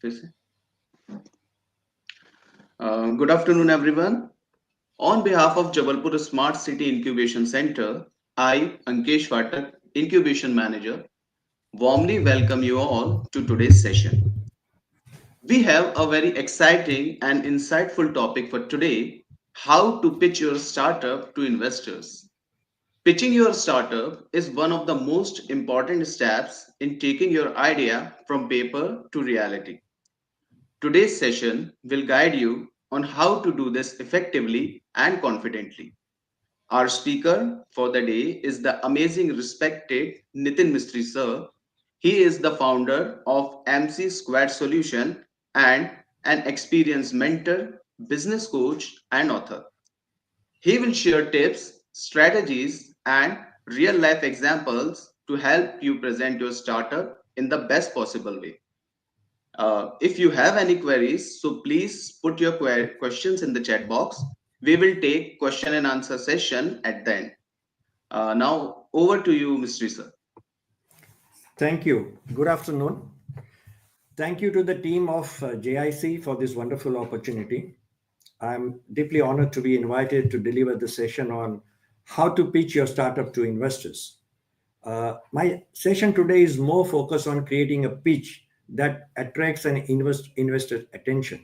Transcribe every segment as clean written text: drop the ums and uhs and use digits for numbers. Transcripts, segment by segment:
Good afternoon, everyone. On behalf of Jabalpur Smart City Incubation Center, I, Ankesh Phatak, Incubation Manager, warmly welcome you all to today's session. We have a very exciting and insightful topic for today: how to pitch your startup to investors. Pitching your startup is one of the most important steps in taking your idea from paper to reality. Today's session will guide you on how to do this effectively and confidently. Our speaker for the day is the amazing respected Nitin Mistri sir. He is the founder of MC Squared Solution and an experienced mentor, business coach, and author. He will share tips, strategies, and real life examples to help you present your startup in the best possible way. If you have any queries, so please put your questions in the chat box. We will take question and answer session at the end. Now over to you, Mr. Sir. Thank you. Good afternoon. Thank you to the team of JIC for this wonderful opportunity. I'm deeply honored to be invited to deliver the session on how to pitch your startup to investors. My session today is more focused on creating a pitch that attracts an investor attention.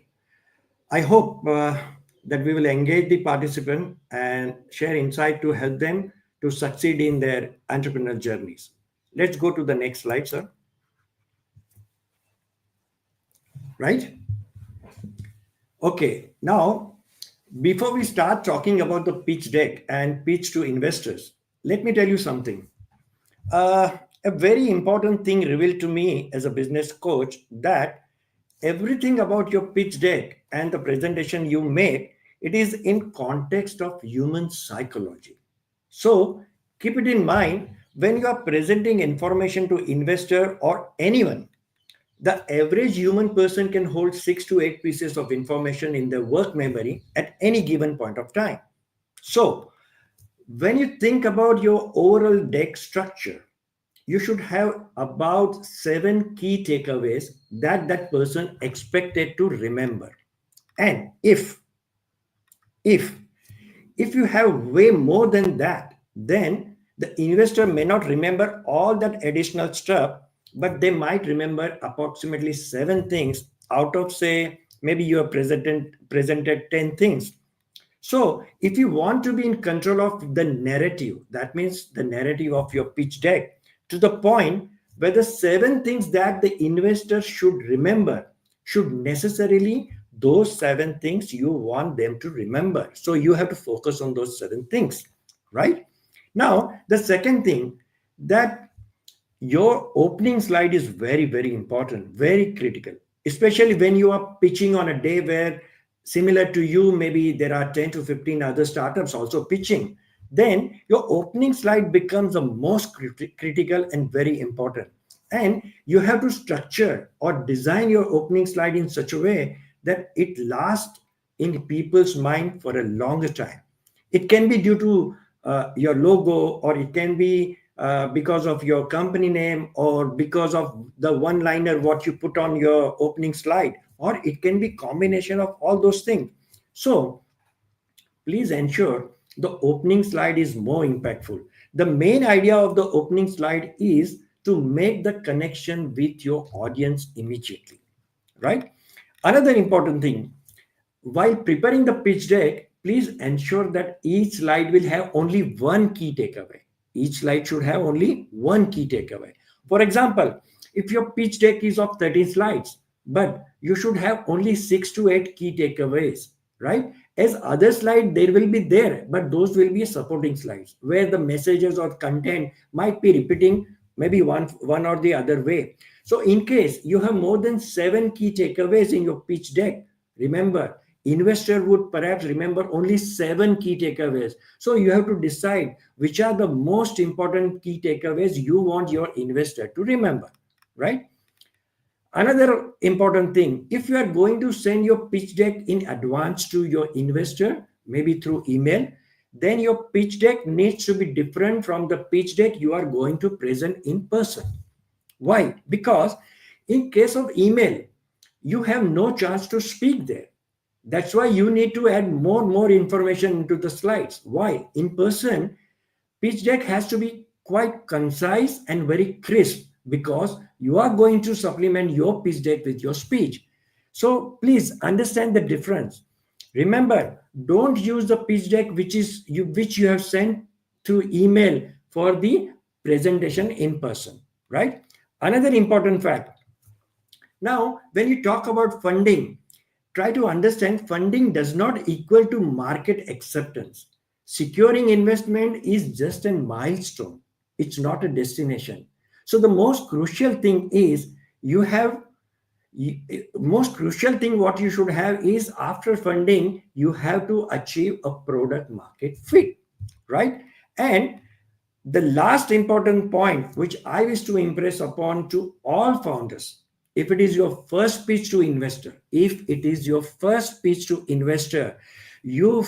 I hope that we will engage the participant and share insight to help them to succeed in their entrepreneurial journeys. Let's go to the next slide, sir. Right? Okay, now, before we start talking about the pitch deck and pitch to investors, let me tell you something. A very important thing revealed to me as a business coach that everything about your pitch deck and the presentation you make, it is in context of human psychology. So keep it in mind when you are presenting information to investor or anyone. The average human person can hold 6 to 8 pieces of information in their work memory at any given point of time. So when you think about your overall deck structure, you should have about 7 key takeaways that person expected to remember. And if you have way more than that, then the investor may not remember all that additional stuff, but they might remember approximately 7 things out of, say, maybe you have presented 10 things. So if you want to be in control of the narrative, that means the narrative of your pitch deck, to the point where the 7 things that the investor should remember should necessarily those 7 things you want them to remember. So you have to focus on those 7 things, right? Now, the second thing, that your opening slide is very, very important, very critical, especially when you are pitching on a day where, similar to you, maybe there are 10 to 15 other startups also pitching. Then your opening slide becomes the most critical and very important. And you have to structure or design your opening slide in such a way that it lasts in people's mind for a longer time. It can be due to your logo, or it can be because of your company name, or because of the one-liner what you put on your opening slide, or it can be combination of all those things. So please ensure the opening slide is more impactful. The main idea of the opening slide is to make the connection with your audience immediately, right? Another important thing, while preparing the pitch deck, please ensure that each slide will have only one key takeaway. Each slide should have only one key takeaway. For example, if your pitch deck is of 13 slides, but you should have only 6 to 8 key takeaways, right? As other slides, there will be there, but those will be supporting slides where the messages or content might be repeating maybe one or the other way. So in case you have more than 7 key takeaways in your pitch deck, remember, investor would perhaps remember only 7 key takeaways. So you have to decide which are the most important key takeaways you want your investor to remember, right? Another important thing, if you are going to send your pitch deck in advance to your investor, maybe through email, then your pitch deck needs to be different from the pitch deck you are going to present in person. Why? Because in case of email, you have no chance to speak there. That's why you need to add more information into the slides. Why? In person, pitch deck has to be quite concise and very crisp because you are going to supplement your pitch deck with your speech. So please understand the difference. Remember, don't use the pitch deck which you have sent through email for the presentation in person, right? Another important fact. Now, when you talk about funding, try to understand funding does not equal to market acceptance. Securing investment is just a milestone. It's not a destination. So the most crucial thing is you have most crucial thing what you should have is after funding you have to achieve a product market fit, right? And the last important point which I wish to impress upon to all founders, if it is your first pitch to investor, if it is your first pitch to investor, you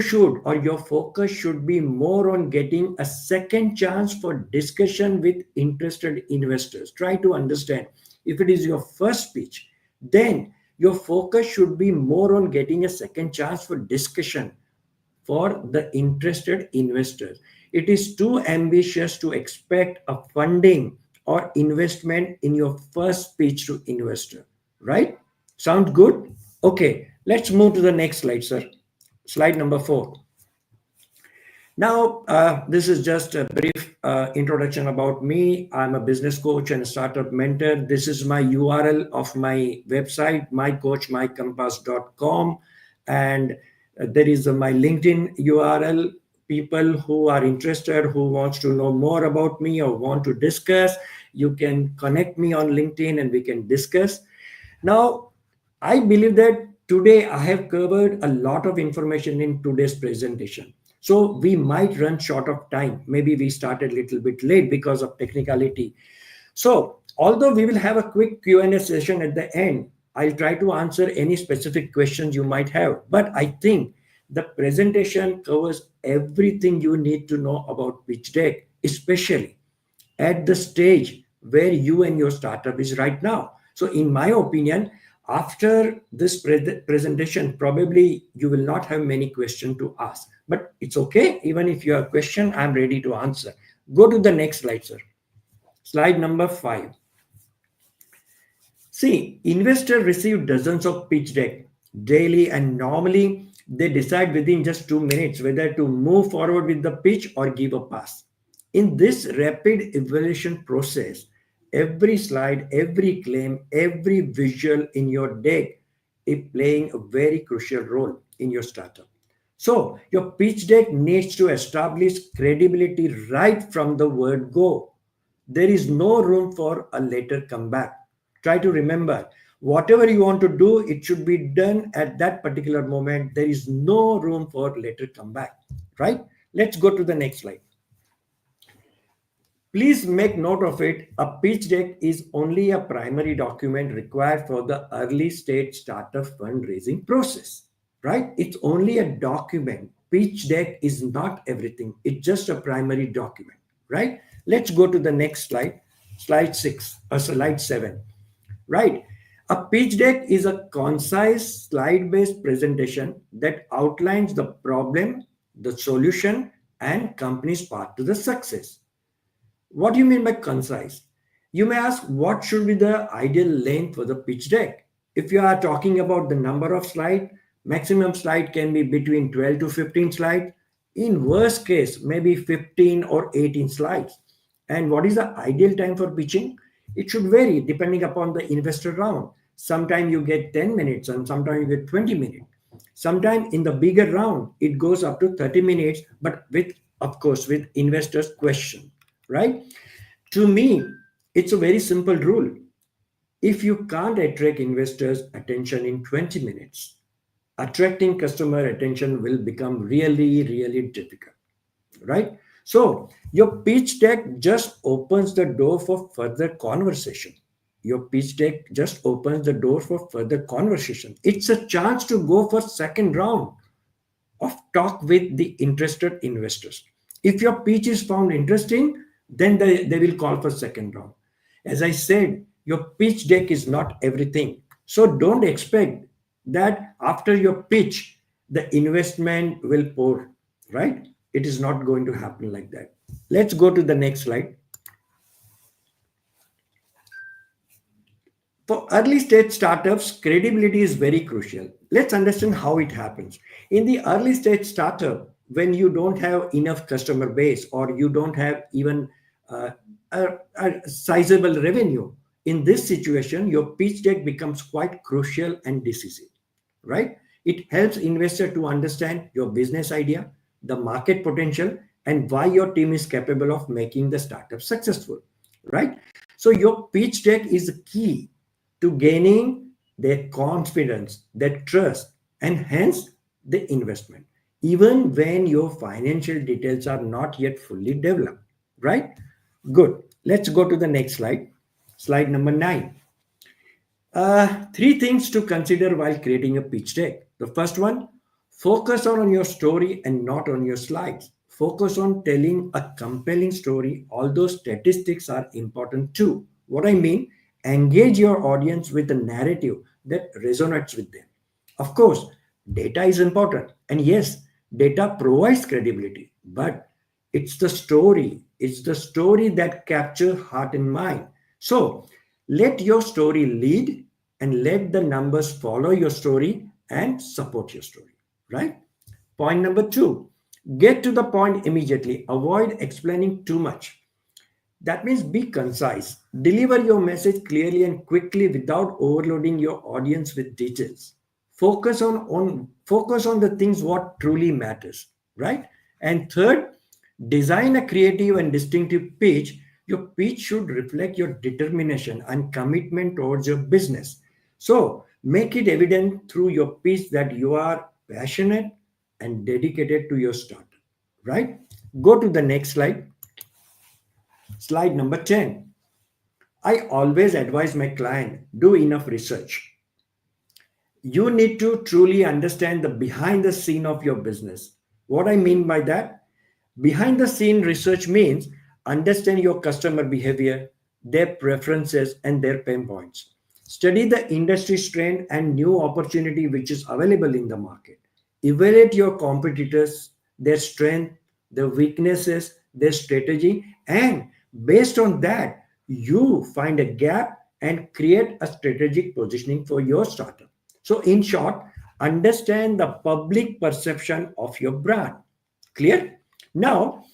should, or your focus should be more on getting a second chance for discussion with interested investors. Try to understand, if it is your first pitch, then your focus should be more on getting a second chance for discussion for the interested investors. It is too ambitious to expect a funding or investment in your first pitch to investor, right? Sound good? Okay, let's move to the next slide, sir. Slide number 4. Now, this is just a brief introduction about me. I'm a business coach and a startup mentor. This is my URL of my website, mycoachmycompass.com. And there is my LinkedIn URL. People who are interested, who wants to know more about me or want to discuss, you can connect me on LinkedIn and we can discuss. Now, I believe that today I have covered a lot of information in today's presentation. So we might run short of time. Maybe we started a little bit late because of technicality. So although we will have a quick Q&A session at the end, I'll try to answer any specific questions you might have. But I think the presentation covers everything you need to know about pitch deck, especially at the stage where you and your startup is right now. So in my opinion, after this presentation, probably you will not have many questions to ask, but it's okay. Even if you have a question, I'm ready to answer. Go to the next slide, sir. Slide number 5. See, investors receive dozens of pitch deck daily, and normally they decide within just 2 minutes whether to move forward with the pitch or give a pass. In this rapid evaluation process, every slide, every claim, every visual in your deck is playing a very crucial role in your startup. So your pitch deck needs to establish credibility right from the word go. There is no room for a later comeback. Try to remember, whatever you want to do, it should be done at that particular moment. There is no room for later comeback, right? Let's go to the next slide. Please make note of it. A pitch deck is only a primary document required for the early stage startup fundraising process, right? It's only a document. Pitch deck is not everything. It's just a primary document, right? Let's go to the next slide, slide 7, right? A pitch deck is a concise slide-based presentation that outlines the problem, the solution, and company's path to the success. What do you mean by concise? You may ask, what should be the ideal length for the pitch deck? If you are talking about the number of slides, maximum slide can be between 12 to 15 slides. In worst case, maybe 15 or 18 slides. And what is the ideal time for pitching? It should vary depending upon the investor round. Sometimes you get 10 minutes and sometimes you get 20 minutes. Sometimes in the bigger round, it goes up to 30 minutes, but of course, with investors' question. Right? To me, it's a very simple rule. If you can't attract investors' attention in 20 minutes, attracting customer attention will become really, really difficult. Right? So your pitch deck just opens the door for further conversation. Your pitch deck just opens the door for further conversation. It's a chance to go for second round of talk with the interested investors. If your pitch is found interesting, then they will call for second round. As I said, your pitch deck is not everything. So don't expect that after your pitch, the investment will pour, right? It is not going to happen like that. Let's go to the next slide. For early stage startups, credibility is very crucial. Let's understand how it happens. In the early stage startup, when you don't have enough customer base or you don't have even uh, a sizable revenue, in this situation, your pitch deck becomes quite crucial and decisive, right? It helps investor to understand your business idea, the market potential, and why your team is capable of making the startup successful, right? So your pitch deck is key to gaining their confidence, their trust, and hence the investment, even when your financial details are not yet fully developed, right? Good. Let's go to the next slide. Slide number 9. Three things to consider while creating a pitch deck. The first one, focus on your story and not on your slides. Focus on telling a compelling story, although statistics are important too. What I mean, engage your audience with a narrative that resonates with them. Of course, data is important, and yes, data provides credibility, but it's the story that captures heart and mind. So, let your story lead and let the numbers follow your story and support your story, right? Point number 2, get to the point immediately. Avoid explaining too much. That means be concise. Deliver your message clearly and quickly without overloading your audience with details. Focus on the things what truly matters, right? And third, design a creative and distinctive pitch. Your pitch should reflect your determination and commitment towards your business. So make it evident through your pitch that you are passionate and dedicated to your startup, right? Go to the next slide. Slide number 10. I always advise my client do enough research. You need to truly understand the behind the scene of your business. What I mean by that, behind the scene research means understand your customer behavior, their preferences, and their pain points. Study the industry trend and new opportunity which is available in the market. Evaluate your competitors, their strength, their weaknesses, their strategy, and based on that, you find a gap and create a strategic positioning for your startup. So, in short, understand the public perception of your brand. Clear? Now,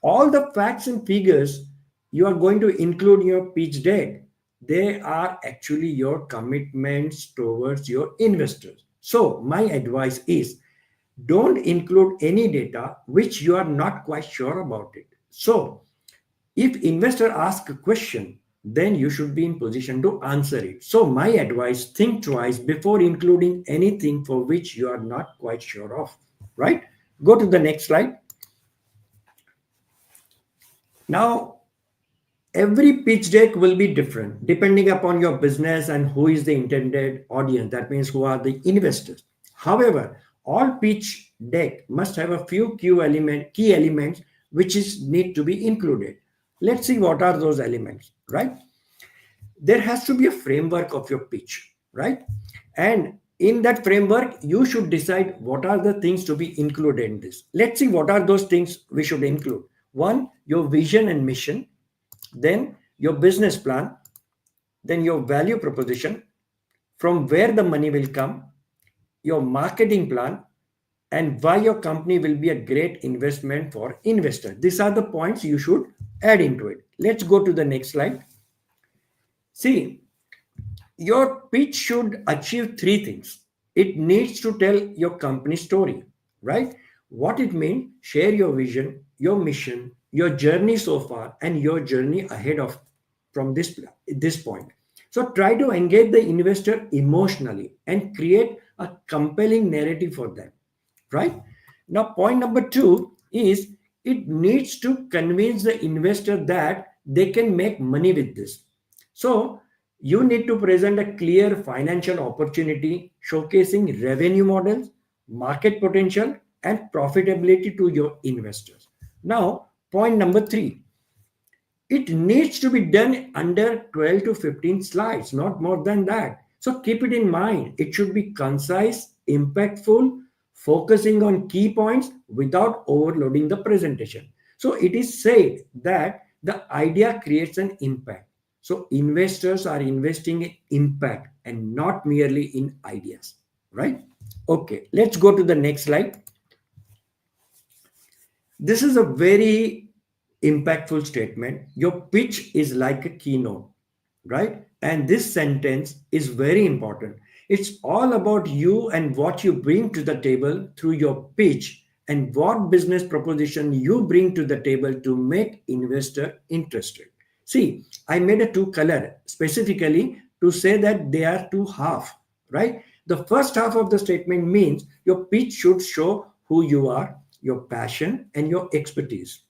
all the facts and figures you are going to include in your pitch deck, they are actually your commitments towards your investors. So, my advice is don't include any data which you are not quite sure about it. So, if investor asks a question, then you should be in position to answer it. So my advice, think twice before including anything for which you are not quite sure of, right? Go to the next slide. Now, every pitch deck will be different depending upon your business and who is the intended audience. That means who are the investors. However, all pitch deck must have a few key elements which is need to be included. Let's see what are those elements, right? There has to be a framework of your pitch, right? And in that framework, you should decide what are the things to be included in this. Let's see what are those things we should include. One, your vision and mission, then your business plan, then your value proposition, from where the money will come, your marketing plan, and why your company will be a great investment for investors. These are the points you should add into it. Let's go to the next slide. See, your pitch should achieve three things. It needs to tell your company story, right? What it means, share your vision, your mission, your journey so far, and your journey ahead of from this point. So try to engage the investor emotionally and create a compelling narrative for them, right? Now, point number 2 is it needs to convince the investor that they can make money with this. So you need to present a clear financial opportunity showcasing revenue models, market potential, and profitability to your investors. Now, point number 3, it needs to be done under 12 to 15 slides, not more than that. So keep it in mind. It should be concise, impactful, focusing on key points without overloading the presentation. So it is said that the idea creates an impact. So investors are investing in impact and not merely in ideas, right? Okay, let's go to the next slide. This is a very impactful statement. Your pitch is like a keynote, right? And this sentence is very important. It's all about you and what you bring to the table through your pitch and what business proposition you bring to the table to make investor interested. See, I made a two color specifically to say that they are two half, right? The first half of the statement means your pitch should show who you are, your passion, and your expertise.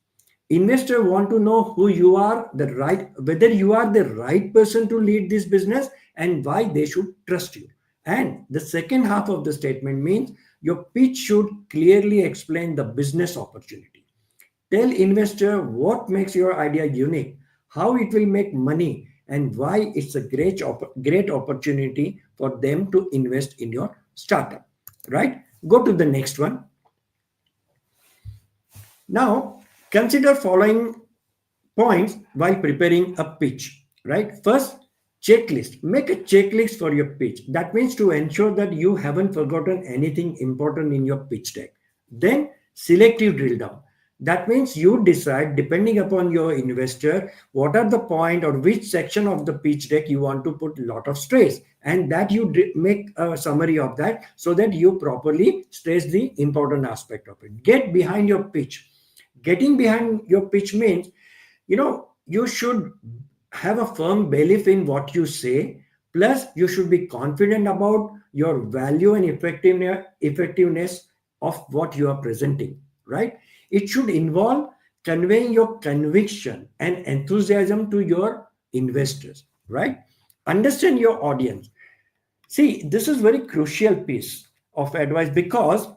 Investor want to know who you are, the right, whether you are the right person to lead this business and why they should trust you. And the second half of the statement means your pitch should clearly explain the business opportunity. Tell investor what makes your idea unique, how it will make money, and why it's a great opportunity for them to invest in your startup. Right? Go to the next one. Now, consider following points while preparing a pitch, right? First, checklist. Make a checklist for your pitch. That means to ensure that you haven't forgotten anything important in your pitch deck. Then, selective drill down. That means you decide, depending upon your investor, what are the point or which section of the pitch deck you want to put a lot of stress, and that you make a summary of that so that you properly stress the important aspect of it. Get behind your pitch. Getting behind your pitch means, you should have a firm belief in what you say, plus you should be confident about your value and effectiveness of what you are presenting, right? It should involve conveying your conviction and enthusiasm to your investors, right? Understand your audience. See, this is very crucial piece of advice, because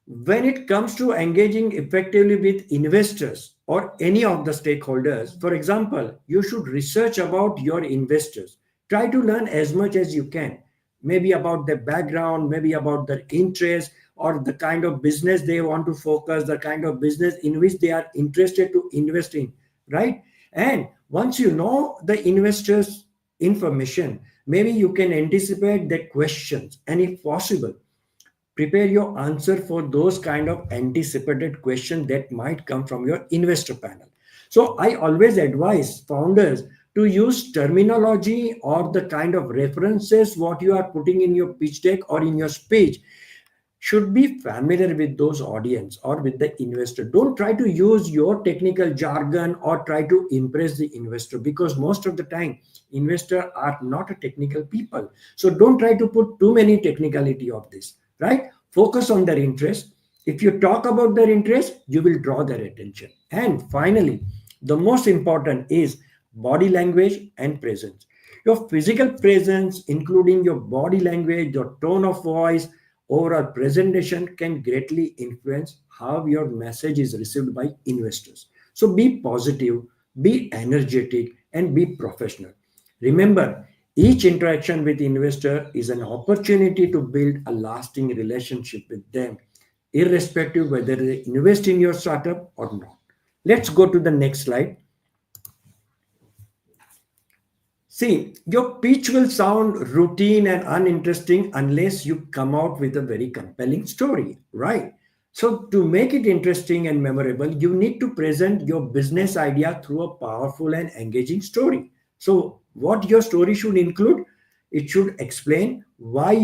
when it comes to engaging effectively with investors or any of the stakeholders, for example, you should research about your investors. Try to learn as much as you can, maybe about their background, maybe about their interest, or the kind of business they want to focus, the kind of business in which they are interested to invest in, right? And once you know the investors' information, maybe you can anticipate their questions, and if possible, prepare your answer for those kind of anticipated questions that might come from your investor panel. So I always advise founders to use terminology or the kind of references what you are putting in your pitch deck or in your speech should be familiar with those audience or with the investor. Don't try to use your technical jargon or try to impress the investor, because most of the time investors are not a technical people. So don't try to put too many technicality of this, right? Focus on their interest. If you talk about their interest, you will draw their attention. And finally, the most important is body language and presence. Your physical presence, including your body language, your tone of voice, overall presentation, can greatly influence how your message is received by investors. So be positive, be energetic, and be professional. Remember, each interaction with investor is an opportunity to build a lasting relationship with them, irrespective whether they invest in your startup or not. Let's go to the next slide. See, your pitch will sound routine and uninteresting unless you come out with a very compelling story, right? So, to make it interesting and memorable, you need to present your business idea through a powerful and engaging story. So, what your story should include? It should explain why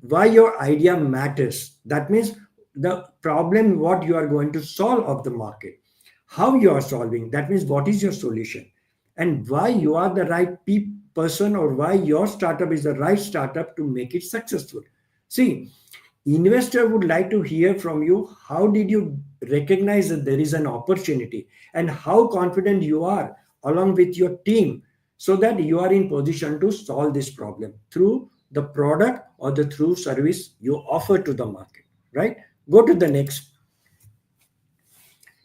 why your idea matters. That means the problem what you are going to solve of the market, how you are solving. That means what is your solution, and why you are the right person, or why your startup is the right startup to make it successful. See, investor would like to hear from you, how did you recognize that there is an opportunity, and how confident you are along with your team, so that you are in position to solve this problem through the product or the through service you offer to the market, right? Go to the next.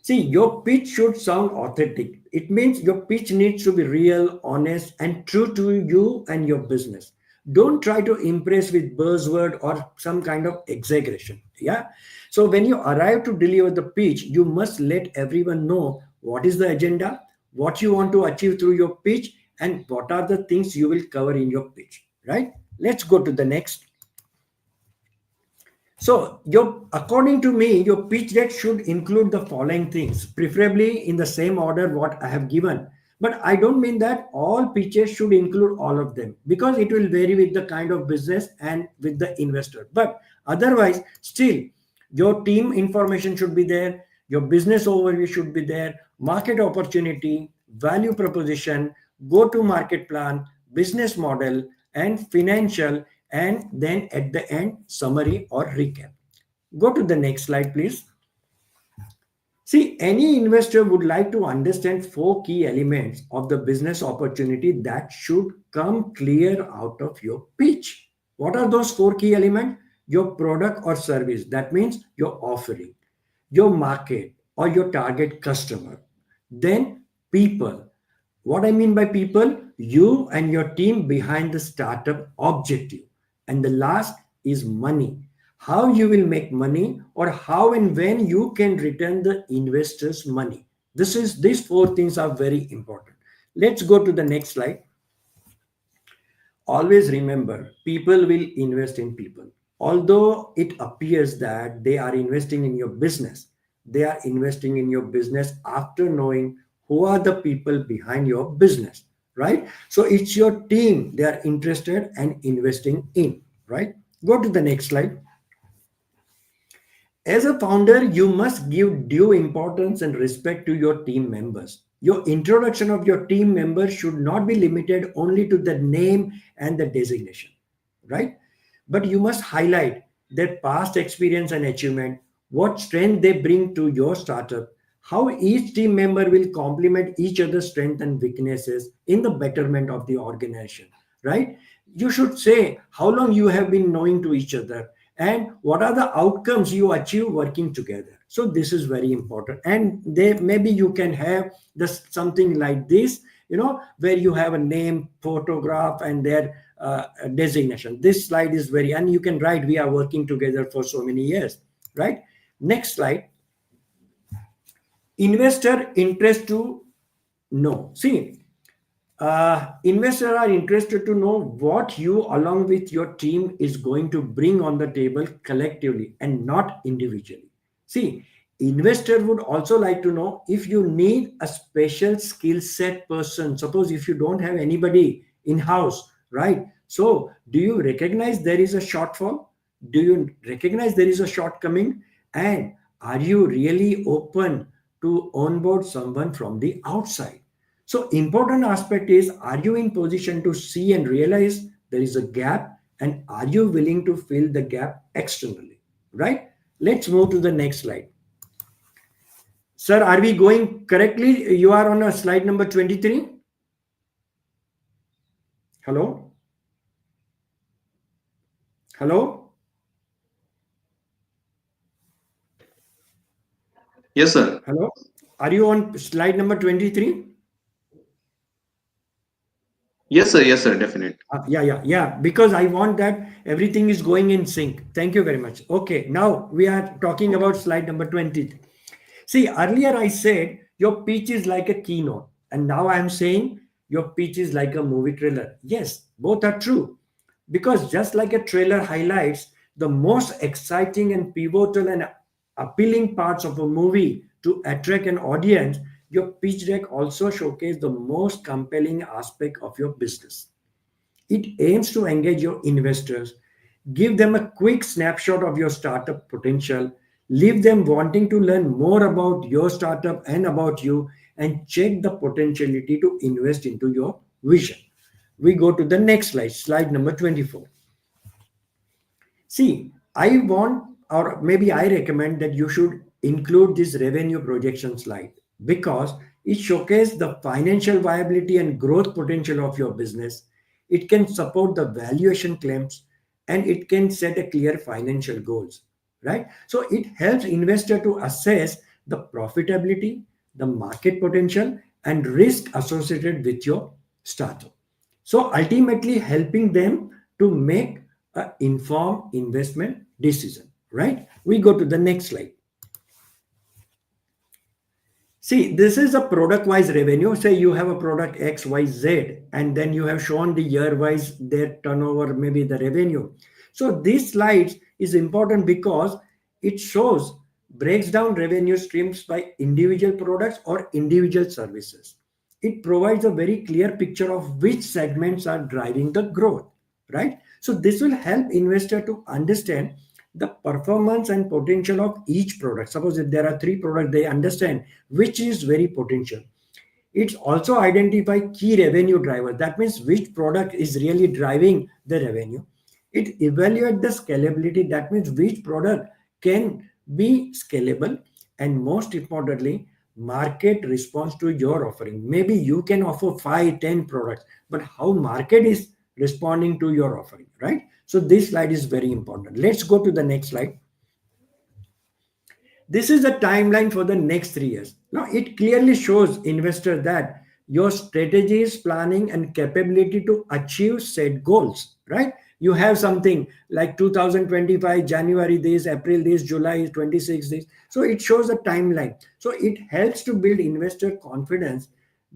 See, your pitch should sound authentic. It means your pitch needs to be real, honest, and true to you and your business. Don't try to impress with buzzword or some kind of exaggeration. Yeah. So when you arrive to deliver the pitch, you must let everyone know what is the agenda, what you want to achieve through your pitch, and what are the things you will cover in your pitch. Right? Let's go to the next. So, according to me, your pitch deck should include the following things, preferably in the same order what I have given. But I don't mean that all pitches should include all of them because it will vary with the kind of business and with the investor. But otherwise, still, your team information should be there, your business overview should be there, market opportunity, value proposition, go to market plan, business model, and financial, and then at the end, summary or recap. Go to the next slide, please. See, any investor would like to understand four key elements of the business opportunity that should come clear out of your pitch. What are those four key elements? Your product or service, that means your offering, your market or your target customer, then people. What I mean by people, you and your team behind the startup objective. And the last is money. How you will make money or how and when you can return the investors' money. These four things are very important. Let's go to the next slide. Always remember, people will invest in people. Although it appears that they are investing in your business, they are investing in your business after knowing who are the people behind your business, right? So it's your team they are interested and investing in, right? Go to the next slide. As a founder, you must give due importance and respect to your team members. Your introduction of your team members should not be limited only to the name and the designation, right? But you must highlight their past experience and achievement, what strength they bring to your startup, how each team member will complement each other's strengths and weaknesses in the betterment of the organization, right? You should say how long you have been knowing to each other and what are the outcomes you achieve working together. So this is very important. And they maybe you can have something like this, where you have a name, photograph, and their designation. This slide is very, and you can write, we are working together for so many years, right? Next slide. Investor interest to know. See, investors are interested to know what you along with your team is going to bring on the table collectively and not individually. See, investor would also like to know if you need a special skill set person. Suppose if you don't have anybody in house, right? So do you recognize there is a shortfall? Do you recognize there is a shortcoming? And are you really open to onboard someone from the outside? So important aspect is, are you in position to see and realize there is a gap, and are you willing to fill the gap externally, right? Let's move to the next slide. Sir, are we going correctly? You are on a slide number 23. Hello? Hello? Yes, sir. Hello? Are you on slide number 23? Yes, sir, definitely. Yeah. Because I want that everything is going in sync. Thank you very much. Okay, now we are talking about slide number 20. See, earlier I said your pitch is like a keynote, and now I am saying your pitch is like a movie trailer. Yes, both are true. Because just like a trailer highlights the most exciting and pivotal and appealing parts of a movie to attract an audience, your pitch deck also showcases the most compelling aspect of your business. It aims to engage your investors, give them a quick snapshot of your startup potential, leave them wanting to learn more about your startup and about you, and check the potentiality to invest into your vision. We go to the next slide, slide number 24. See, I want, or maybe I recommend that you should include this revenue projection slide because it showcases the financial viability and growth potential of your business. It can support the valuation claims and it can set a clear financial goals, right? So it helps investor to assess the profitability, the market potential, and risk associated with your startup. So ultimately helping them to make an informed investment decision, right? We go to the next slide. See, this is a product wise revenue. Say you have a product X, Y, Z, and then you have shown the year wise their turnover, maybe the revenue. So this slide is important because it shows breaks down revenue streams by individual products or individual services. It provides a very clear picture of which segments are driving the growth, right? So this will help investor to understand the performance and potential of each product. Suppose if there are three products, they understand which is very potential. It's also identify key revenue drivers. That means which product is really driving the revenue. It evaluate the scalability. That means which product can be scalable, and most importantly, market response to your offering. Maybe you can offer 5, 10 products, but how market is responding to your offering, right? So this slide is very important. Let's go to the next slide. This is a timeline for the next 3 years. Now, it clearly shows investor that your strategies, planning, and capability to achieve set goals, right? You have something like 2025, January this, April this, July 26 this. So it shows a timeline. So it helps to build investor confidence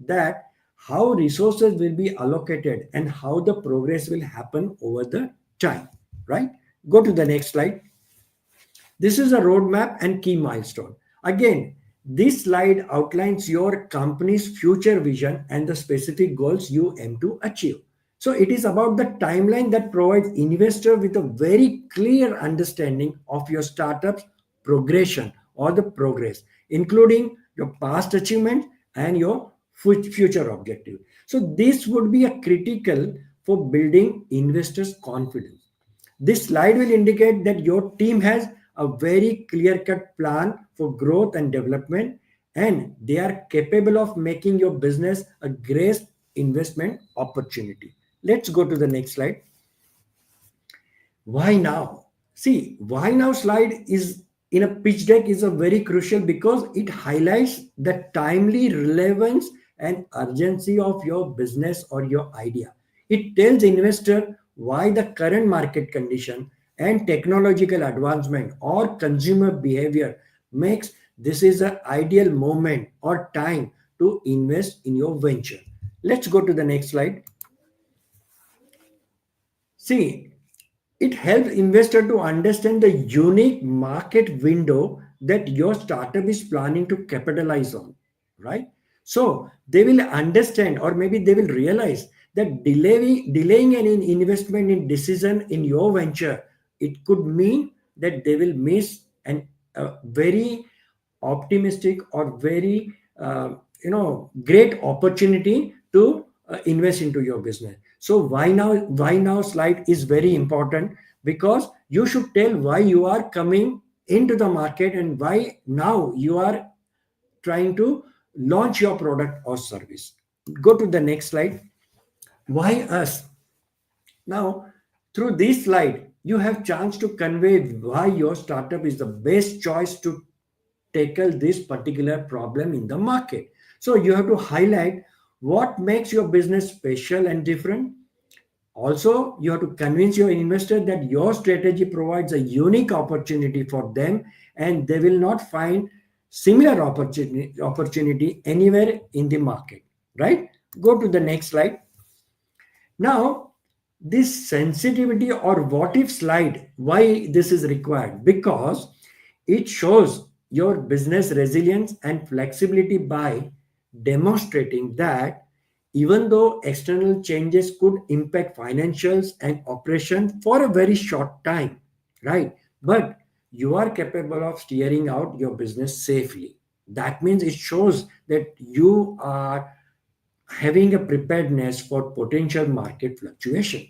that how resources will be allocated and how the progress will happen over the time, right? Go to the next slide. This is a roadmap and key milestone. Again, this slide outlines your company's future vision and the specific goals you aim to achieve. So it is about the timeline that provides investor with a very clear understanding of your startup's progression or the progress, including your past achievement and your future objective. So this would be a critical for building investors' confidence. This slide will indicate that your team has a very clear cut plan for growth and development, and they are capable of making your business a great investment opportunity. Let's go to the next slide. Why now? See, why now slide is in a pitch deck is a very crucial because it highlights the timely relevance and urgency of your business or your idea. It tells investor why the current market condition and technological advancement or consumer behavior makes this is an ideal moment or time to invest in your venture. Let's go to the next slide. See, it helps investor to understand the unique market window that your startup is planning to capitalize on, right? So they will understand, or maybe they will realize that delaying an investment in decision in your venture, it could mean that they will miss an a very optimistic or very great opportunity to invest into your business. So why now slide is very important because you should tell why you are coming into the market and why now you are trying to launch your product or service. Go to the next slide. Why us? Now, through this slide, you have chance to convey why your startup is the best choice to tackle this particular problem in the market. So you have to highlight what makes your business special and different. Also, you have to convince your investor that your strategy provides a unique opportunity for them and they will not find similar opportunity anywhere in the market, right? Go to the next slide. Now, this sensitivity or what if slide, why this is required? Because it shows your business resilience and flexibility by demonstrating that even though external changes could impact financials and operation for a very short time, right? But you are capable of steering out your business safely. That means it shows that you are having a preparedness for potential market fluctuation.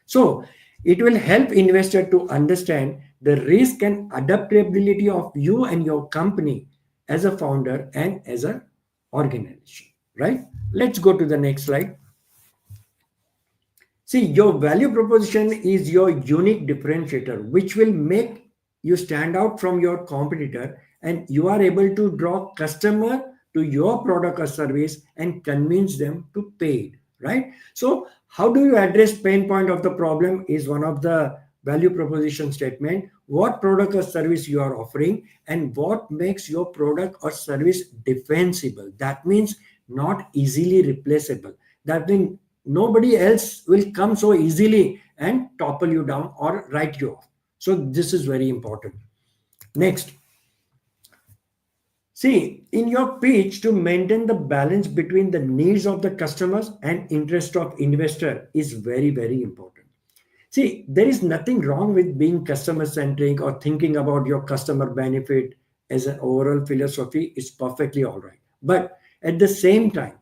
So it will help investor to understand the risk and adaptability of you and your company as a founder and as an organization, right? Let's go to the next slide. See, your value proposition is your unique differentiator, which will make you stand out from your competitor and you are able to draw customer to your product or service and convince them to pay it, right? So how do you address pain point of the problem is one of the value proposition statement. What product or service you are offering and what makes your product or service defensible. That means not easily replaceable. That means nobody else will come so easily and topple you down or write you off. So this is very important. Next, see, in your pitch, to maintain the balance between the needs of the customers and interest of investor is very, very important. See, there is nothing wrong with being customer centric or thinking about your customer benefit as an overall philosophy is perfectly all right. But at the same time,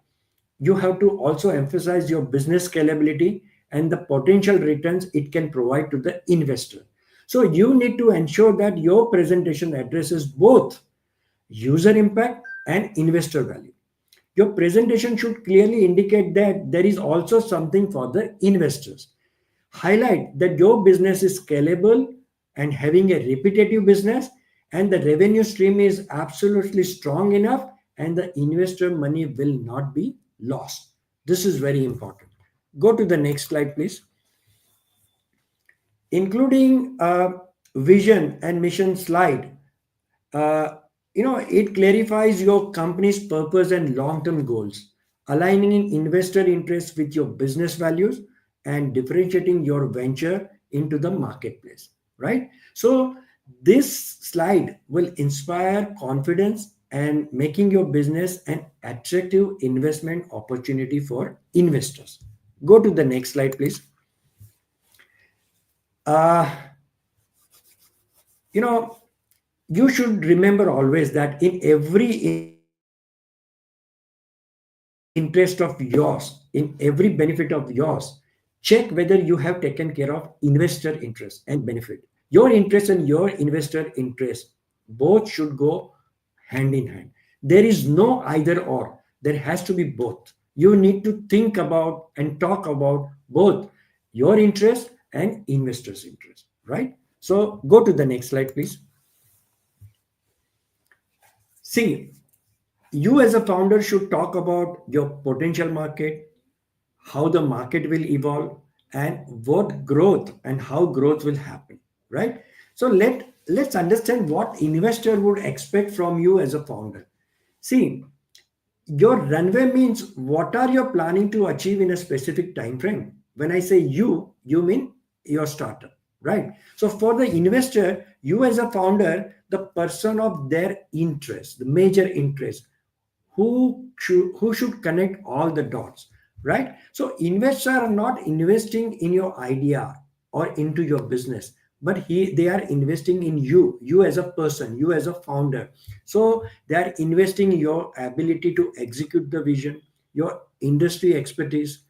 you have to also emphasize your business scalability and the potential returns it can provide to the investor. So you need to ensure that your presentation addresses both user impact and investor value. Your presentation should clearly indicate that there is also something for the investors. Highlight that your business is scalable and having a repetitive business, and the revenue stream is absolutely strong enough, and the investor money will not be lost. This is very important. Go to the next slide, please. Including a vision and mission slide, uh, it clarifies your company's purpose and long-term goals, aligning investor interests with your business values and differentiating your venture into the marketplace, right? So this slide will inspire confidence and making your business an attractive investment opportunity for investors. Go to the next slide, please. uh, you know you should remember always that in every interest of yours, in every benefit of yours, check whether you have taken care of investor interest and benefit. Your interest and your investor interest both should go hand in hand. There is no either or, there has to be both. You need to think about and talk about both your interest and investors interest, right? So go to the next slide, please. See, you as a founder should talk about your potential market, how the market will evolve, and what growth and how growth will happen, right? So let's understand what investor would expect from you as a founder. See, your runway means what are you planning to achieve in a specific time frame. When I say you mean your startup, right? So for the investor, you as a founder, the person of their interest, the major interest, who should connect all the dots, right? So investors are not investing in your idea or into your business, but they are investing in you as a person, you as a founder. So they are investing in your ability to execute the vision, your industry expertise,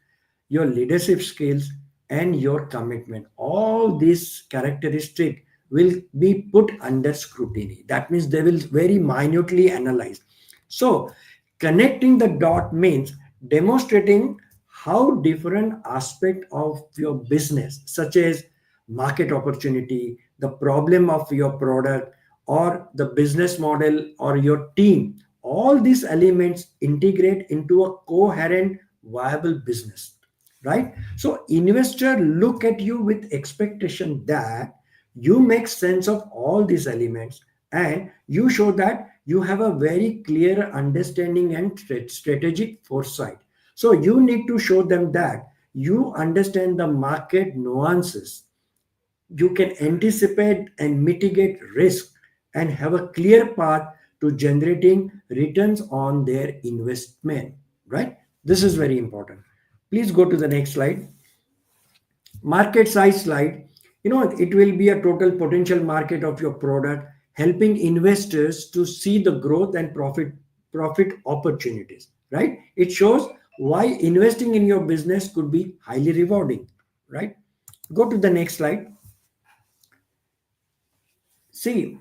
your leadership skills, and your commitment. All these characteristics will be put under scrutiny. That means they will very minutely analyze. So connecting the dot means demonstrating how different aspect of your business, such as market opportunity, the problem of your product, or the business model, or your team, all these elements integrate into a coherent, viable business, right? So investor look at you with expectation that you make sense of all these elements, and you show that you have a very clear understanding and strategic foresight. So you need to show them that you understand the market nuances, you can anticipate and mitigate risk, and have a clear path to generating returns on their investment, right? This is very important. Please go to the next slide. Market size slide. It will be a total potential market of your product, helping investors to see the growth and profit opportunities, right? It shows why investing in your business could be highly rewarding, right? Go to the next slide. See,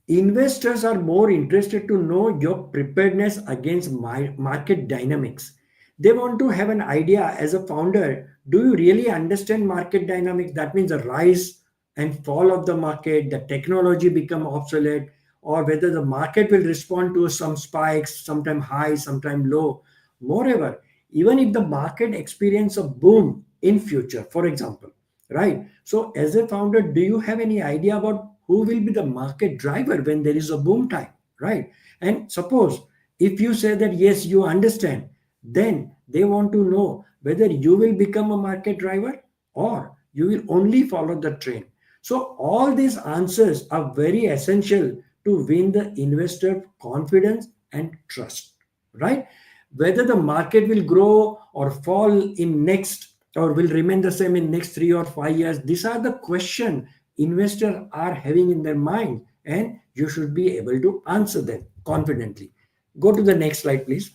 investors are more interested to know your preparedness against market dynamics. They want to have an idea as a founder. Do you really understand market dynamics? That means the rise and fall of the market, the technology become obsolete, or whether the market will respond to some spikes, sometime high, sometime low. Moreover, even if the market experience a boom in future, for example, right? So as a founder, do you have any idea about who will be the market driver when there is a boom time, right? And suppose if you say that yes, you understand, then they want to know whether you will become a market driver or you will only follow the trend. So all these answers are very essential to win the investor confidence and trust, right? Whether the market will grow or fall in next or will remain the same in next 3 or 5 years, these are the question investors are having in their mind, and you should be able to answer them confidently. Go to the next slide, please.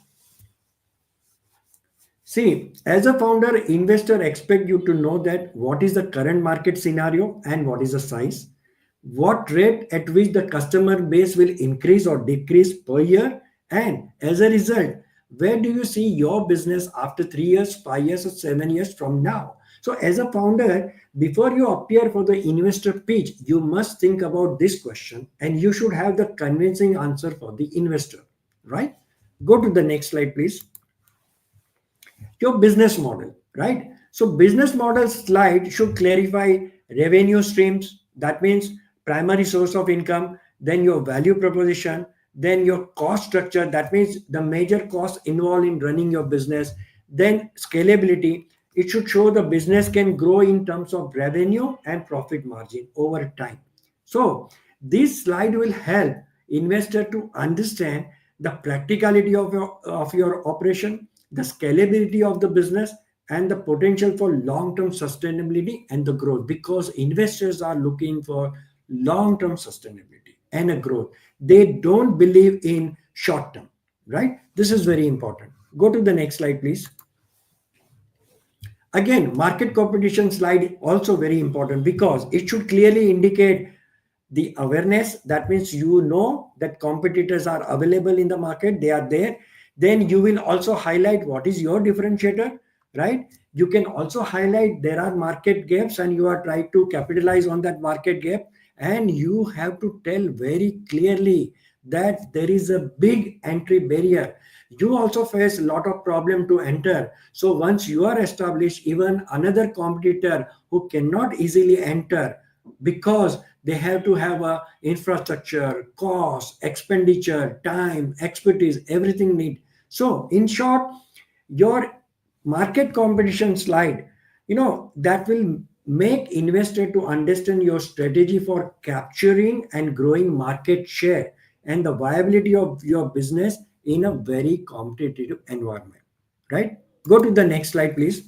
See, as a founder, investor expect you to know that what is the current market scenario and what is the size, what rate at which the customer base will increase or decrease per year, and as a result, where do you see your business after 3 years, 5 years, or 7 years from now? So, as a founder, before you appear for the investor pitch, you must think about this question and you should have the convincing answer for the investor, right? Go to the next slide, please. Your business model, right? So business model slide should clarify revenue streams. That means primary source of income, then your value proposition, then your cost structure. That means the major costs involved in running your business, then scalability. It should show the business can grow in terms of revenue and profit margin over time. So this slide will help investor to understand the practicality of your operation, the scalability of the business, and the potential for long-term sustainability and the growth, because investors are looking for long-term sustainability and a growth. They don't believe in short-term, right? This is very important. Go to the next slide, please. Again, market competition slide also very important because it should clearly indicate the awareness. That means you know that competitors are available in the market, they are there. Then you will also highlight what is your differentiator, right? You can also highlight there are market gaps and you are trying to capitalize on that market gap, and you have to tell very clearly that there is a big entry barrier. You also face a lot of problem to enter. So once you are established, even another competitor who cannot easily enter because they have to have a infrastructure, cost, expenditure, time, expertise, everything need. So in short, your market competition slide, that will make investor to understand your strategy for capturing and growing market share and the viability of your business in a very competitive environment, right? Go to the next slide, please.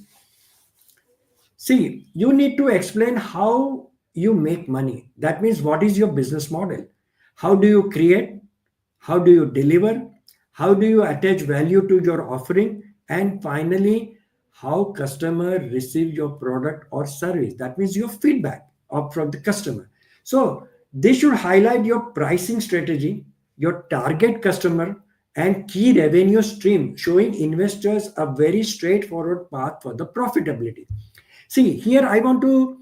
See, you need to explain how you make money. That means what is your business model? How do you create? How do you deliver? How do you attach value to your offering? And finally, how customer receive your product or service. That means your feedback from the customer. So they should highlight your pricing strategy, your target customer, and key revenue stream, showing investors a very straightforward path for the profitability. See, here I want to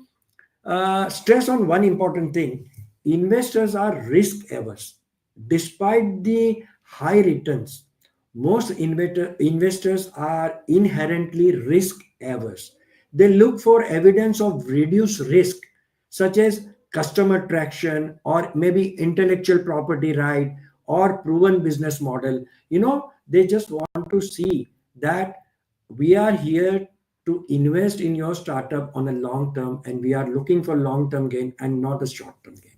stress on one important thing. Investors are risk averse. Despite the high returns, most investors are inherently risk averse. They look for evidence of reduced risk, such as customer traction or maybe intellectual property right or proven business model. They just want to see that we are here to invest in your startup on a long term, and we are looking for long term gain and not a short term gain.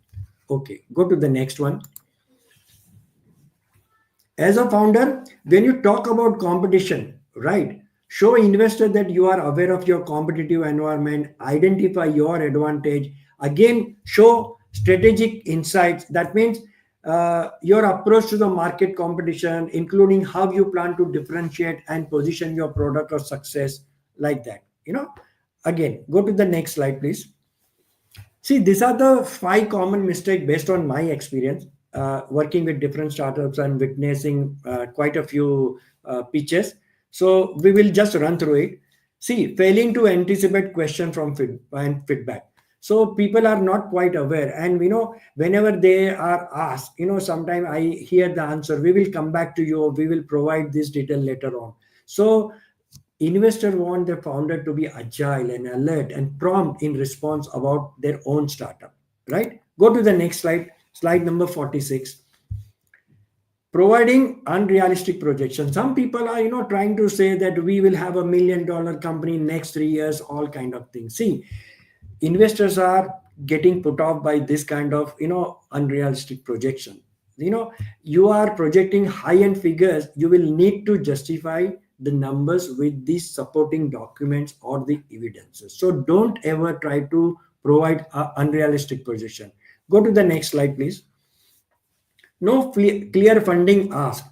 Okay, go to the next one. As a founder, when you talk about competition, right, show investor that you are aware of your competitive environment, identify your advantage. Again, show strategic insights. That means your approach to the market competition, including how you plan to differentiate and position your product or success, like that. Again, go to the next slide, please. See, these are the 5 common mistakes based on my experience working with different startups and witnessing quite a few pitches. So we will just run through it. See, failing to anticipate question from feedback. So people are not quite aware, and whenever they are asked, sometimes I hear the answer, we will come back to you, we will provide this detail later on. So investor want the founder to be agile and alert and prompt in response about their own startup, right? Go to the next slide, slide number 46. Providing unrealistic projections. Some people are trying to say that we will have $1 million company in next 3 years, all kind of things. See, investors are getting put off by this kind of unrealistic projection. You are projecting high end figures, you will need to justify the numbers with these supporting documents or the evidences. So don't ever try to provide a unrealistic projection. Go to the next slide, please. No clear funding ask.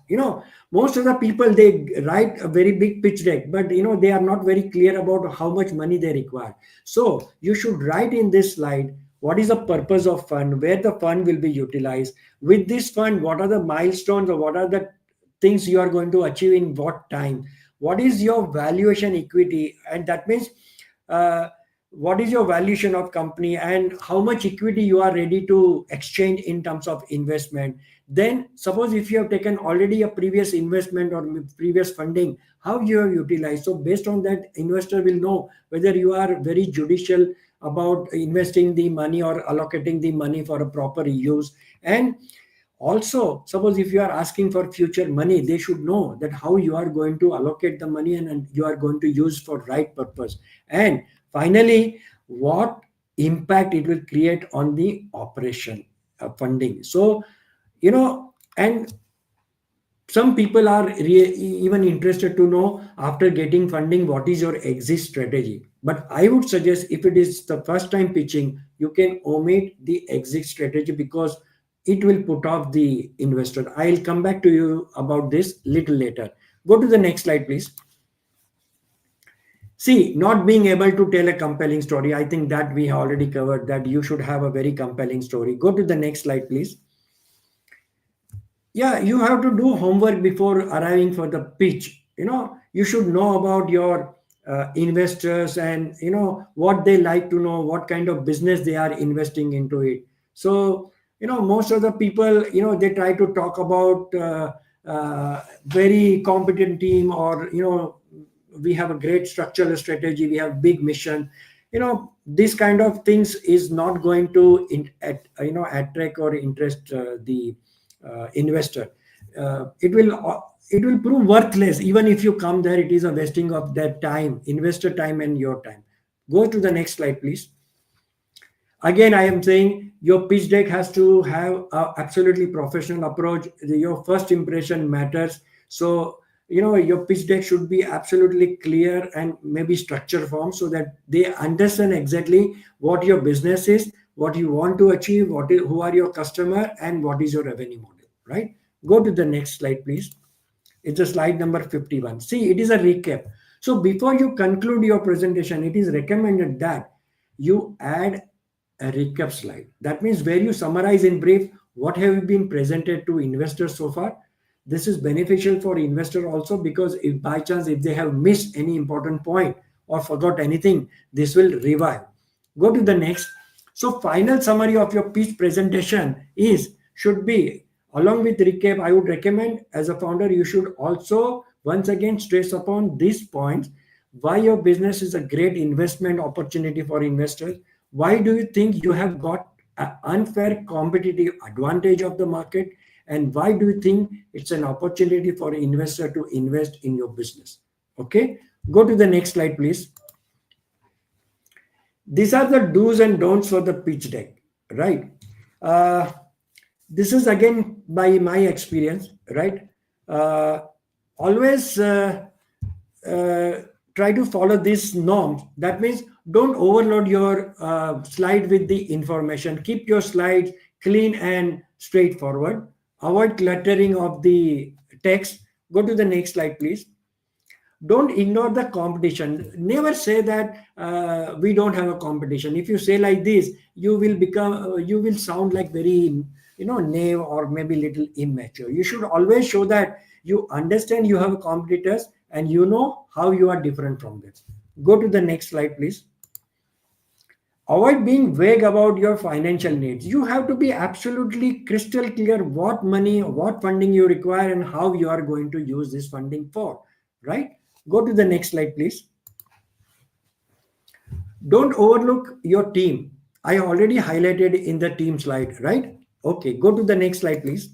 Most of the people, they write a very big pitch deck, but they are not very clear about how much money they require. So you should write in this slide, what is the purpose of fund, where the fund will be utilized, with this fund what are the milestones or what are the things you are going to achieve in what time, what is your valuation equity, and that means what is your valuation of company and how much equity you are ready to exchange in terms of investment. Then suppose if you have taken already a previous investment or previous funding, how you have utilized. So based on that, investor will know whether you are very judicial about investing the money or allocating the money for a proper use. And also, suppose if you are asking for future money, they should know that how you are going to allocate the money and you are going to use for right purpose. And finally, what impact it will create on the operation funding. So, and some people are even interested to know after getting funding, what is your exit strategy. But I would suggest if it is the first time pitching, you can omit the exit strategy because it will put off the investor. I'll come back to you about this little later. Go to the next slide, please. See, not being able to tell a compelling story. I think that we already covered that you should have a very compelling story. Go to the next slide, please. Yeah, you have to do homework before arriving for the pitch. You should know about your investors and what they like to know, what kind of business they are investing into it. So most of the people they try to talk about very competent team, or we have a great structural strategy, we have big mission. This kind of things is not going to attract or interest the investor. It will prove worthless. Even if you come there, it is a wasting of their time, investor time and your time. Go to the next slide, please. Again, I am saying your pitch deck has to have a absolutely professional approach. Your first impression matters. So your pitch deck should be absolutely clear and maybe structure form so that they understand exactly what your business is, what you want to achieve, who are your customer, and what is your revenue model, right? Go to the next slide, please. It's a slide number 51. See, it is a recap. So before you conclude your presentation, it is recommended that you add a recap slide. That means where you summarize in brief what have been presented to investors so far. This is beneficial for investor also, because if by chance if they have missed any important point or forgot anything, this will revive. Go to the next. So final summary of your pitch presentation should be, along with recap, I would recommend as a founder, you should also once again stress upon these points. Why your business is a great investment opportunity for investors. Why do you think you have got an unfair competitive advantage of the market? And why do you think it's an opportunity for an investor to invest in your business? Okay, go to the next slide, please. These are the do's and don'ts for the pitch deck, right? This is again by my experience, right? Always try to follow these norms. That means don't overload your slide with the information. Keep your slides clean and straightforward. Avoid cluttering of the text. Go to the next slide, please. Don't ignore the competition. Never say that we don't have a competition. If you say like this, you will sound like very naive or maybe little immature. You should always show that you understand you have competitors and you know how you are different from them. Go to the next slide, please. Avoid being vague about your financial needs. You have to be absolutely crystal clear what money, what funding you require, and how you are going to use this funding for, right? Go to the next slide, please. Don't overlook your team. I already highlighted in the team slide, right? Okay, go to the next slide, please.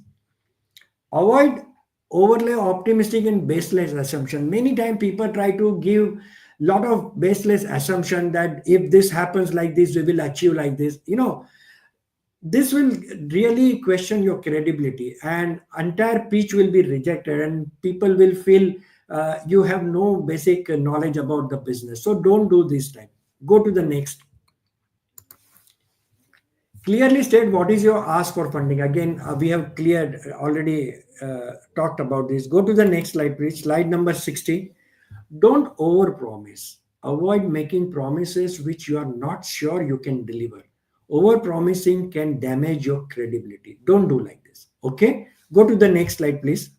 Avoid overlay optimistic and baseless assumption. Many times people try to give lot of baseless assumption that if this happens like this, we will achieve like this. This will really question your credibility, and entire pitch will be rejected, and people will feel you have no basic knowledge about the business. So don't do this time. Go to the next. Clearly state what is your ask for funding. Again, we have cleared already talked about this. Go to the next slide, please. Slide number 60. Don't overpromise. Avoid making promises which you are not sure you can deliver. Overpromising can damage your credibility. Don't do like this. Okay? Go to the next slide, please.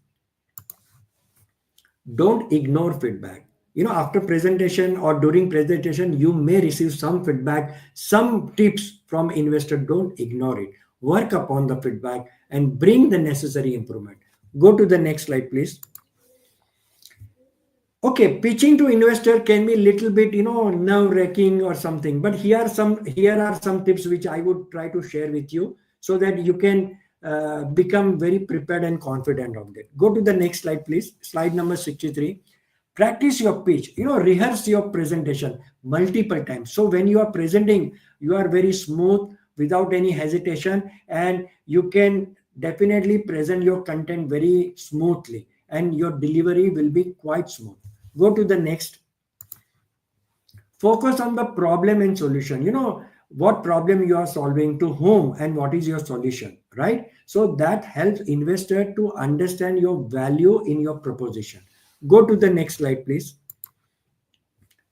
Don't ignore feedback. After presentation or during presentation, you may receive some feedback, some tips from investor. Don't ignore it. Work upon the feedback and bring the necessary improvement. Go to the next slide, please. Okay, pitching to investor can be a little bit, nerve-wracking or something. But here are some tips which I would try to share with you so that you can become very prepared and confident of it. Go to the next slide, please. Slide number 63. Practice your pitch. Rehearse your presentation multiple times. So when you are presenting, you are very smooth without any hesitation, and you can definitely present your content very smoothly, and your delivery will be quite smooth. Go to the next. Focus on the problem and solution. What problem you are solving, to whom, and what is your solution, right? So that helps investor to understand your value in your proposition. Go to the next slide, please.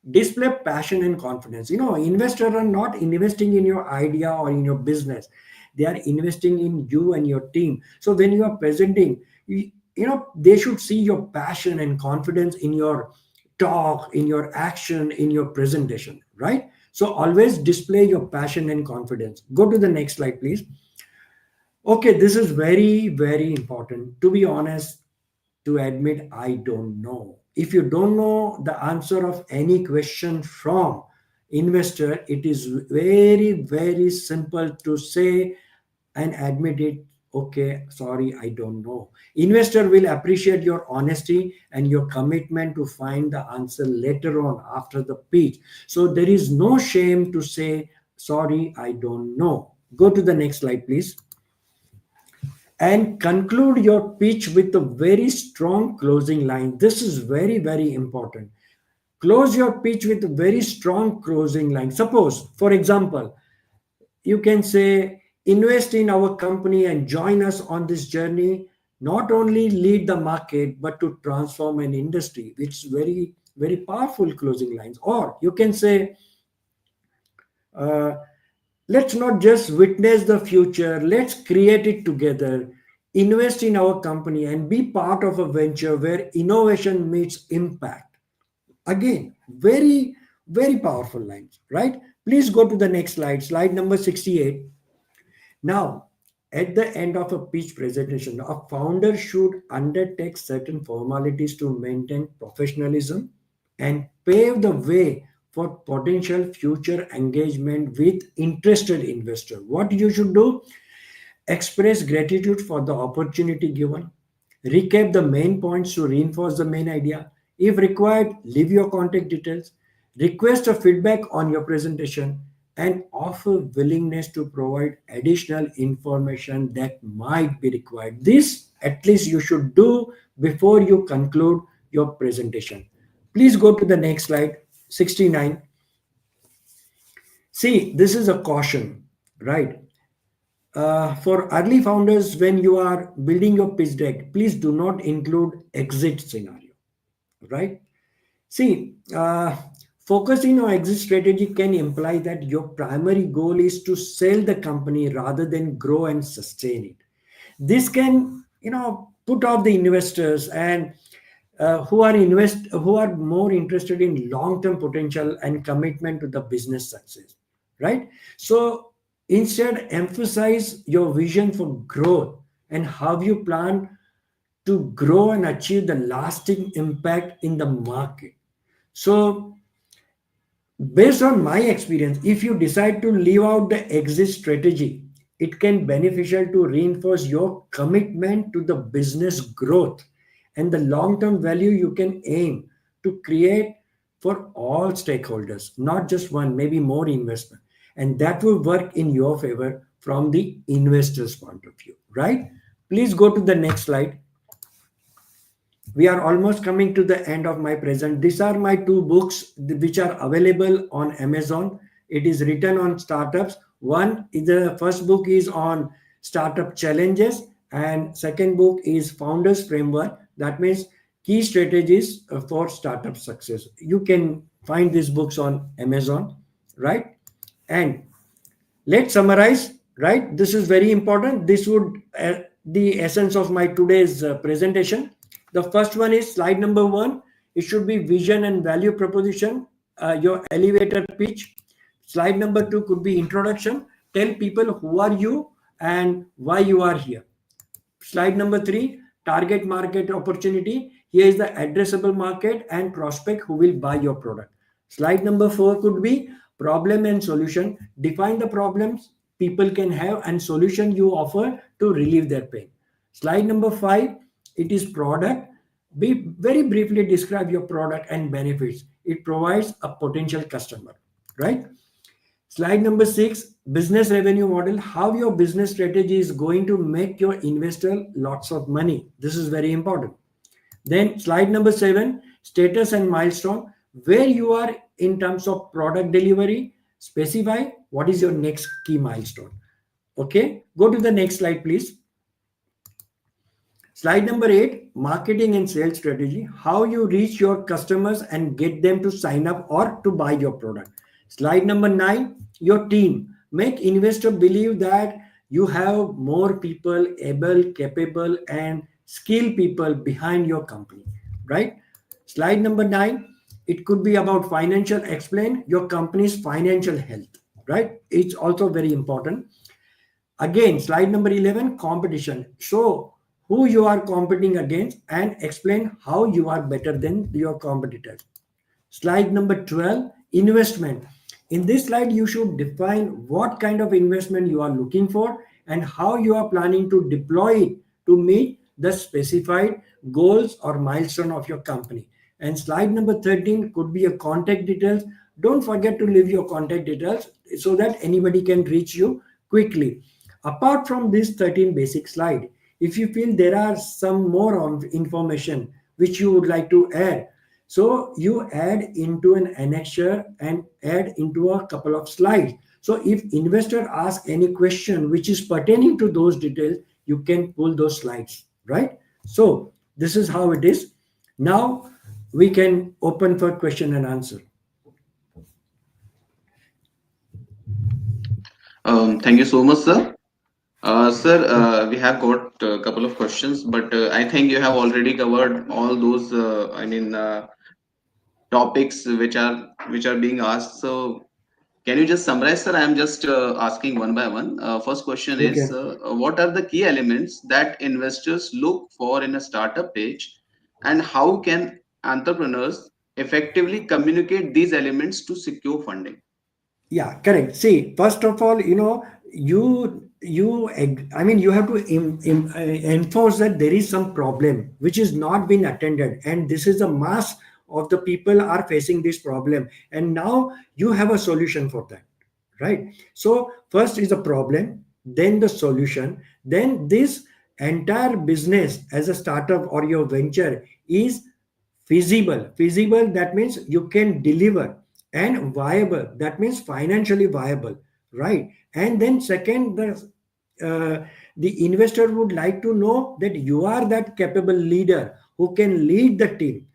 Display passion and confidence. Investors are not investing in your idea or in your business. They are investing in you and your team. So when you are presenting, they should see your passion and confidence in your talk, in your action, in your presentation, right? So always display your passion and confidence. Go to the next slide, please. Okay, this is very, very important. To be honest, to admit, I don't know. If you don't know the answer of any question from investor, it is very, very simple to say and admit it. Okay, sorry, I don't know. Investor will appreciate your honesty and your commitment to find the answer later on after the pitch. So there is no shame to say, sorry, I don't know. Go to the next slide, please. And conclude your pitch with a very strong closing line. This is very, very important. Close your pitch with a very strong closing line. Suppose, for example, you can say, invest in our company and join us on this journey, not only lead the market, but to transform an industry, which is very, very powerful closing lines. Or you can say, let's not just witness the future, let's create it together. Invest in our company and be part of a venture where innovation meets impact. Again, very, very powerful lines, right? Please go to the next slide, slide number 68. Now, at the end of a pitch presentation, a founder should undertake certain formalities to maintain professionalism and pave the way for potential future engagement with interested investor. What you should do? Express gratitude for the opportunity given. Recap the main points to reinforce the main idea. If required, leave your contact details. Request a feedback on your presentation and offer willingness to provide additional information that might be required. This at least you should do before you conclude your presentation. Please go to the next slide, 69. See, this is a caution, right? For early founders, when you are building your pitch deck, please do not include exit scenario, right? See, focusing on exit strategy can imply that your primary goal is to sell the company rather than grow and sustain it. This can, put off the investors and who are more interested in long-term potential and commitment to the business success. right? So instead, emphasize your vision for growth and how you plan to grow and achieve the lasting impact in the market. So based on my experience, if you decide to leave out the exit strategy, it can beneficial to reinforce your commitment to the business growth and the long-term value you can aim to create for all stakeholders, not just one, maybe more investment. And that will work in your favor from the investor's point of view, right? Please go to the next slide. We are almost coming to the end of my present. These are my two books which are available on Amazon. It is written on startups. One is the first book is on startup challenges, and second book is founders framework. That means key strategies for startup success. You can find these books on Amazon, right? And let's summarize, right? This is very important. This would the essence of my today's presentation. The first one is slide number 1. It should be vision and value proposition, your elevator pitch. Slide number 2 could be introduction. Tell people who are you and why you are here. Slide number 3, target market opportunity. Here is the addressable market and prospect who will buy your product. Slide number 4 could be problem and solution. Define the problems people can have and solution you offer to relieve their pain. Slide number 5, it is product. Be very briefly describe your product and benefits it provides a potential customer, right? Slide number 6, business revenue model, how your business strategy is going to make your investor lots of money. This is very important. Then slide number 7, status and milestone, where you are in terms of product delivery, specify what is your next key milestone. Okay, go to the next slide, please. Slide number 8, marketing and sales strategy, how you reach your customers and get them to sign up or to buy your product. Slide number 9, your team. Make investor believe that you have more people able, capable, and skilled people behind your company, right? Slide number 9, it could be about financial, explain your company's financial health, right? It's also very important. Again, slide number 11, competition. Show who you are competing against and explain how you are better than your competitors. Slide number 12, investment. In this slide, you should define what kind of investment you are looking for and how you are planning to deploy it to meet the specified goals or milestone of your company. And slide number 13 could be your contact details. Don't forget to leave your contact details so that anybody can reach you quickly. Apart from this 13 basic slide, if you feel there are some more information which you would like to add, so you add into an annexure and add into a couple of slides. So if investor asks any question which is pertaining to those details, you can pull those slides, right? So this is how it is. Now we can open for question and answer. Thank you so much, sir. Sir, we have got a couple of questions, but I think you have already covered all those. Topics which are being asked. So, can you just summarize, sir? I am just asking one by one. First question is, Okay. what are the key elements that investors look for in a startup page, and how can entrepreneurs effectively communicate these elements to secure funding? Yeah, correct. See, first of all, I mean, you have to enforce that there is some problem which is not being attended, and this is the mass of the people are facing this problem, and now you have a solution for that, right? So first is the problem, then the solution, then this entire business as a startup or your venture is feasible, that means you can deliver, and viable, that means financially viable, right? And then second, the investor would like to know that you are that capable leader who can lead the team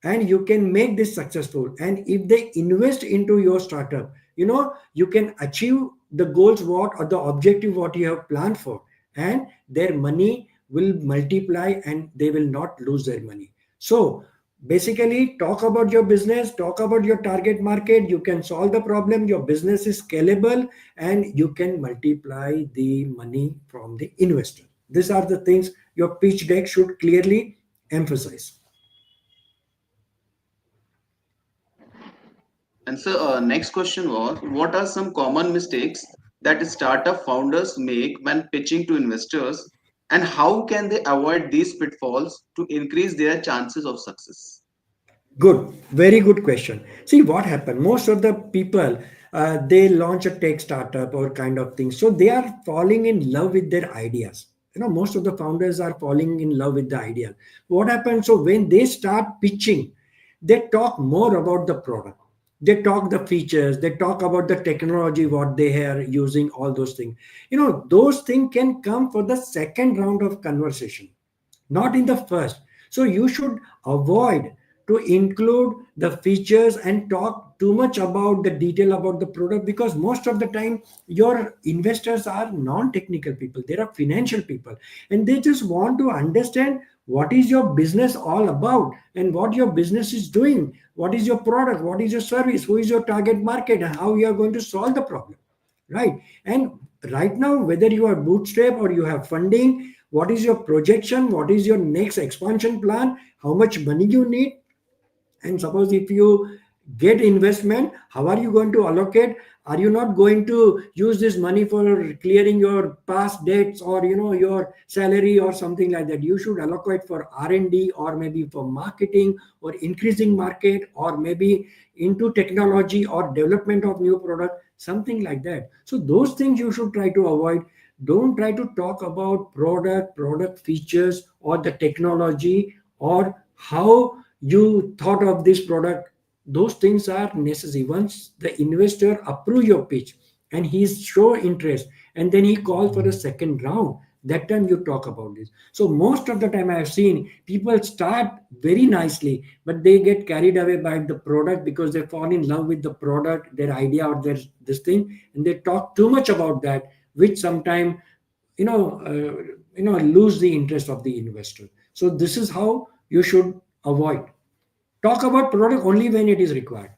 and you can make this successful. And if they invest into your startup, you can achieve the goals what or the objective what you have planned for, and their money will multiply and they will not lose their money. So Basically, talk about your business, talk about your target market. You can solve the problem. Your business is scalable, and you can multiply the money from the investor. These are the things your pitch deck should clearly emphasize. And so, next question was, what are some common mistakes that startup founders make when pitching to investors, and how can they avoid these pitfalls to increase their chances of success? Good, very good question. See what happened. Most of the people, they launch a tech startup or kind of thing. So they are falling in love with their ideas. Most of the founders are falling in love with the idea. What happens? So when they start pitching, they talk more about the product. They talk the features. They talk about the technology, what they are using, all those things. Those things can come for the second round of conversation, not in the first. So you should avoid to include the features and talk too much about the detail about the product, because most of the time your investors are non-technical people, they are financial people, and they just want to understand what is your business all about and what your business is doing, what is your product, what is your service, who is your target market, and how you are going to solve the problem, right? And right now, whether you are bootstrap or you have funding, what is your projection, what is your next expansion plan, how much money you need, and suppose if you get investment, how are you going to allocate? Are you not going to use this money for clearing your past debts, or your salary or something like that? You should allocate for R&D, or maybe for marketing, or increasing market, or maybe into technology or development of new product, something like that. So those things you should try to avoid. Don't try to talk about product features or the technology, or how you thought of this product. Those things are necessary. Once the investor approve your pitch and he show interest, and then he call for a second round, that time you talk about this. So most of the time I have seen people start very nicely, but they get carried away by the product because they fall in love with the product, their idea, or their this thing, and they talk too much about that, which sometimes you know uh, lose the interest of the investor. So this is how you should avoid. Talk about product only when it is required.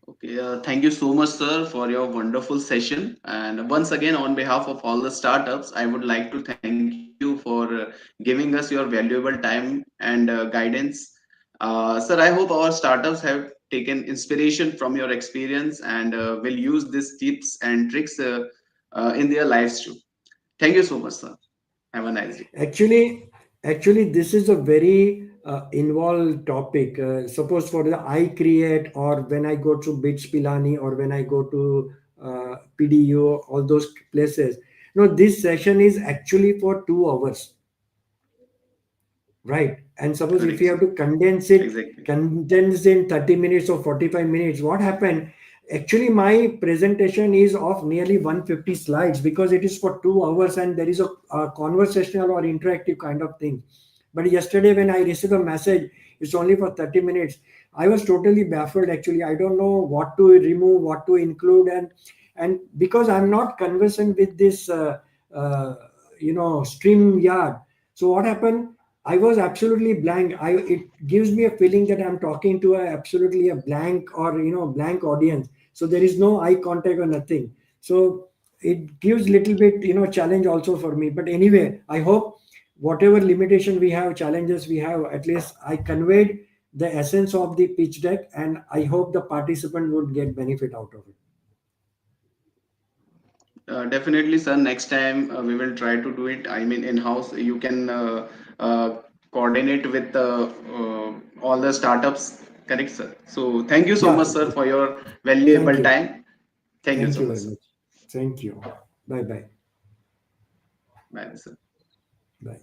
Okay, thank you so much, sir, for your wonderful session. And once again, on behalf of all the startups, I would like to thank you for giving us your valuable time and guidance. Sir, I hope our startups have taken inspiration from your experience and will use these tips and tricks in their lives too. Thank you so much, sir. Have a nice day. Actually this is a very involved topic. Suppose for the I create, or when I go to Bits Pilani, or when I go to PDU, all those places. No, this session is actually for 2 hours, right? And suppose if Correct, you sir. have to condense it, Exactly. condense in 30 minutes or 45 minutes, what happened? Actually my presentation is of nearly 150 slides, because it is for 2 hours and there is a conversational or interactive kind of thing. But yesterday when I received a message, it's only for 30 minutes, I was totally baffled. Actually, I don't know what to remove, what to include, and because I'm not conversant with this uh, stream yard. So what happened? I was absolutely blank. It gives me a feeling that I'm talking to absolutely a blank, or blank audience. So there is no eye contact or nothing. So it gives little bit challenge also for me. But anyway, I hope whatever limitation we have, challenges we have, at least I conveyed the essence of the pitch deck, and I hope the participant would get benefit out of it. Definitely, sir. Next time we will try to do it. I mean, in house, you can uh, coordinate with all the startups. Correct, sir. So, thank you so Yeah, much, sir, for your thank valuable you. time. Thank you Thank so you much, very sir. much. Thank you. Bye bye. Bye, sir. Bye.